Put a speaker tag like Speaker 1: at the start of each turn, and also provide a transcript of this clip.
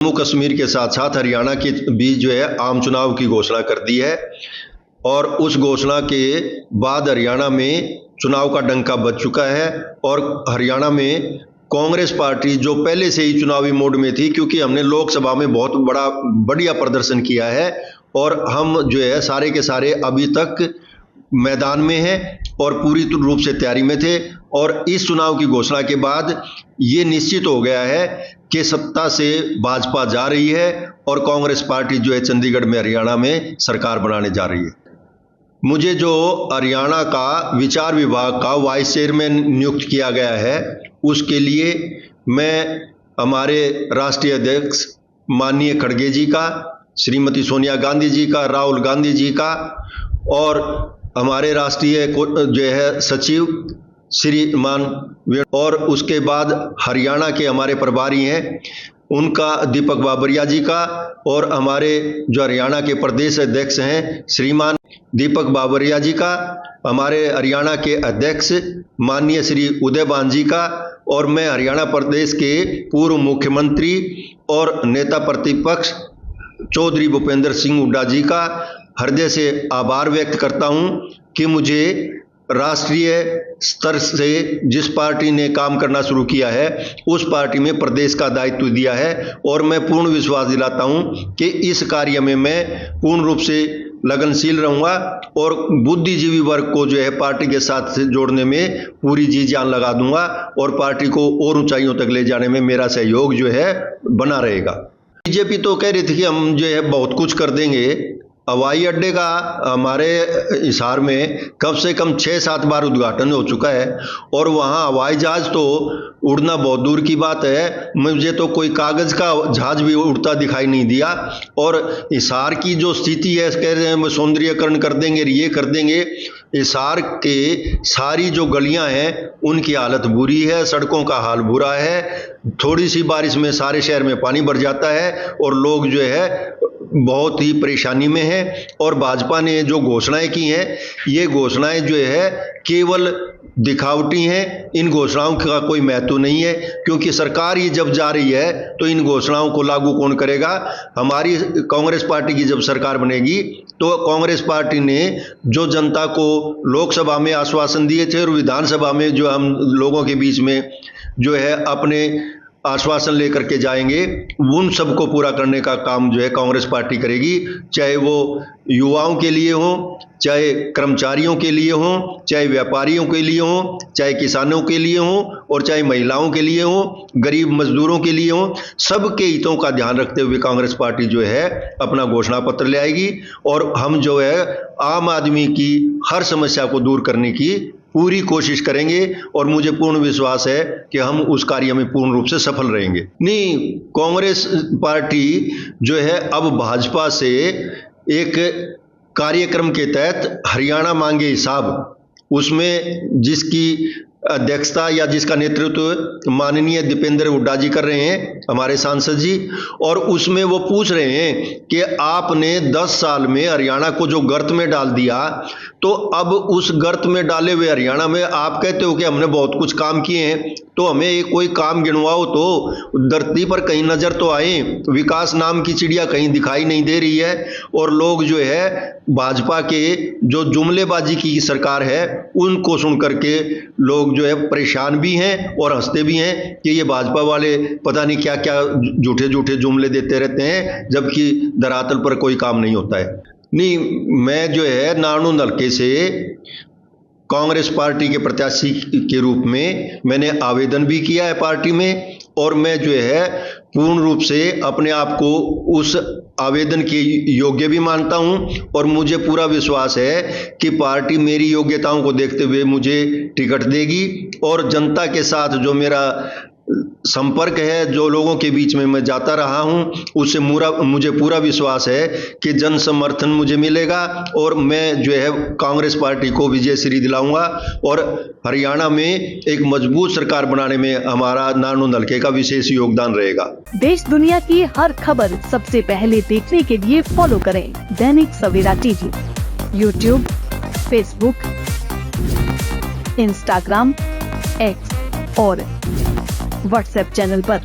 Speaker 1: जम्मू कश्मीर के साथ साथ हरियाणा के बीच जो है आम चुनाव की घोषणा कर दी है और उस घोषणा के बाद हरियाणा में चुनाव का डंका बज चुका है और हरियाणा में कांग्रेस पार्टी जो पहले से ही चुनावी मोड में थी, क्योंकि हमने लोकसभा में बहुत बढ़िया प्रदर्शन किया है और हम जो है सारे के सारे अभी तक मैदान में हैं और पूरी रूप से तैयारी में थे। और इस चुनाव की घोषणा के बाद ये निश्चित हो गया है कि सत्ता से भाजपा जा रही है और कांग्रेस पार्टी जो है चंडीगढ़ में हरियाणा में सरकार बनाने जा रही है। मुझे जो हरियाणा का विचार विभाग का वाइस चेयरमैन नियुक्त किया गया है, उसके लिए मैं हमारे राष्ट्रीय अध्यक्ष माननीय खड़गे जी का, श्रीमती सोनिया गांधी जी का, राहुल गांधी जी का और हमारे राष्ट्रीय जो है सचिव श्रीमान और उसके बाद हरियाणा के हमारे प्रभारी हैं उनका दीपक बाबरिया जी का और हमारे जो हरियाणा के प्रदेश अध्यक्ष हैं श्रीमान दीपक बाबरिया जी का, हमारे हरियाणा के अध्यक्ष माननीय श्री उदयभान जी का और मैं हरियाणा प्रदेश के पूर्व मुख्यमंत्री और नेता प्रतिपक्ष चौधरी भूपेंद्र सिंह हुड्डा जी का हृदय से आभार व्यक्त करता हूं कि मुझे राष्ट्रीय स्तर से जिस पार्टी ने काम करना शुरू किया है उस पार्टी में प्रदेश का दायित्व दिया है और मैं पूर्ण विश्वास दिलाता हूं कि इस कार्य में मैं पूर्ण रूप से लगनशील रहूंगा और बुद्धिजीवी वर्ग को जो है पार्टी के साथ से जोड़ने में पूरी जी जान लगा दूंगा और पार्टी को और ऊंचाइयों तक ले जाने में मेरा सहयोग जो है बना रहेगा। बीजेपी तो कह रही थी कि हम जो है बहुत कुछ कर देंगे। हवाई अड्डे का हमारे हिसार में कम से कम 6-7 बार उद्घाटन हो चुका है और वहाँ हवाई जहाज तो उड़ना बहुत दूर की बात है, मुझे तो कोई कागज़ का जहाज भी उड़ता दिखाई नहीं दिया। और हिसार की जो स्थिति है, कह रहे हैं सौंदर्यीकरण कर देंगे, ये कर देंगे। हिसार के सारी जो गलियां हैं उनकी हालत बुरी है, सड़कों का हाल बुरा है, थोड़ी सी बारिश में सारे शहर में पानी भर जाता है और लोग जो है बहुत ही परेशानी में है। और भाजपा ने जो घोषणाएं की हैं, ये घोषणाएं जो है केवल दिखावटी हैं, इन घोषणाओं का कोई महत्व नहीं है, क्योंकि सरकार ही जब जा रही है तो इन घोषणाओं को लागू कौन करेगा। हमारी कांग्रेस पार्टी की जब सरकार बनेगी तो कांग्रेस पार्टी ने जो जनता को लोकसभा में आश्वासन दिए थे और विधानसभा में जो हम लोगों के बीच में जो है अपने आश्वासन लेकर के जाएंगे, उन सबको पूरा करने का काम जो है कांग्रेस पार्टी करेगी, चाहे वो युवाओं के लिए हो, चाहे कर्मचारियों के लिए हो, चाहे व्यापारियों के लिए हो, चाहे किसानों के लिए हो और चाहे महिलाओं के लिए हो, गरीब मजदूरों के लिए हो। सबके हितों का ध्यान रखते हुए कांग्रेस पार्टी जो है अपना घोषणा पत्र ले आएगी और हम जो है आम आदमी की हर समस्या को दूर करने की पूरी कोशिश करेंगे और मुझे पूर्ण विश्वास है कि हम उस कार्य में पूर्ण रूप से सफल रहेंगे। नहीं, कांग्रेस पार्टी जो है अब भाजपा से एक कार्यक्रम के तहत हरियाणा मांगे हिसाब, उसमें जिसकी अध्यक्षता या जिसका नेतृत्व माननीय दीपेंद्र हुड्डा जी कर रहे हैं, हमारे सांसद जी, और उसमें वो पूछ रहे हैं कि आपने 10 साल में हरियाणा को जो गर्त में डाल दिया, तो अब उस गर्त में डाले हुए हरियाणा में आप कहते हो कि हमने बहुत कुछ काम किए हैं, तो हमें एक कोई काम गिनवाओ तो धरती पर कहीं नजर तो आए। विकास नाम की चिड़िया कहीं दिखाई नहीं दे रही है और लोग जो है भाजपा के जो जुमलेबाजी की सरकार है उनको सुन करके लोग जो है परेशान भी हैं और हंसते भी हैं कि ये भाजपा वाले पता नहीं क्या क्या झूठे झूठे जुमले देते रहते हैं, जबकि धरातल पर कोई काम नहीं होता है। नहीं, मैं जो है नारनौंद हल्के से कांग्रेस पार्टी के प्रत्याशी के रूप में मैंने आवेदन भी किया है पार्टी में और मैं जो है पूर्ण रूप से अपने आप को उस आवेदन के योग्य भी मानता हूं और मुझे पूरा विश्वास है कि पार्टी मेरी योग्यताओं को देखते हुए मुझे टिकट देगी और जनता के साथ जो मेरा संपर्क है, जो लोगों के बीच में मैं जाता रहा हूं, उससे मुझे पूरा विश्वास है कि जन समर्थन मुझे मिलेगा और मैं जो है कांग्रेस पार्टी को विजय श्री दिलाऊंगा और हरियाणा में एक मजबूत सरकार बनाने में हमारा नारनौंद हल्के का विशेष योगदान रहेगा।
Speaker 2: देश दुनिया की हर खबर सबसे पहले देखने के लिए फॉलो करें Dainik Savera TV, YouTube, Facebook, Instagram, X और व्हाट्सएप चैनल पर।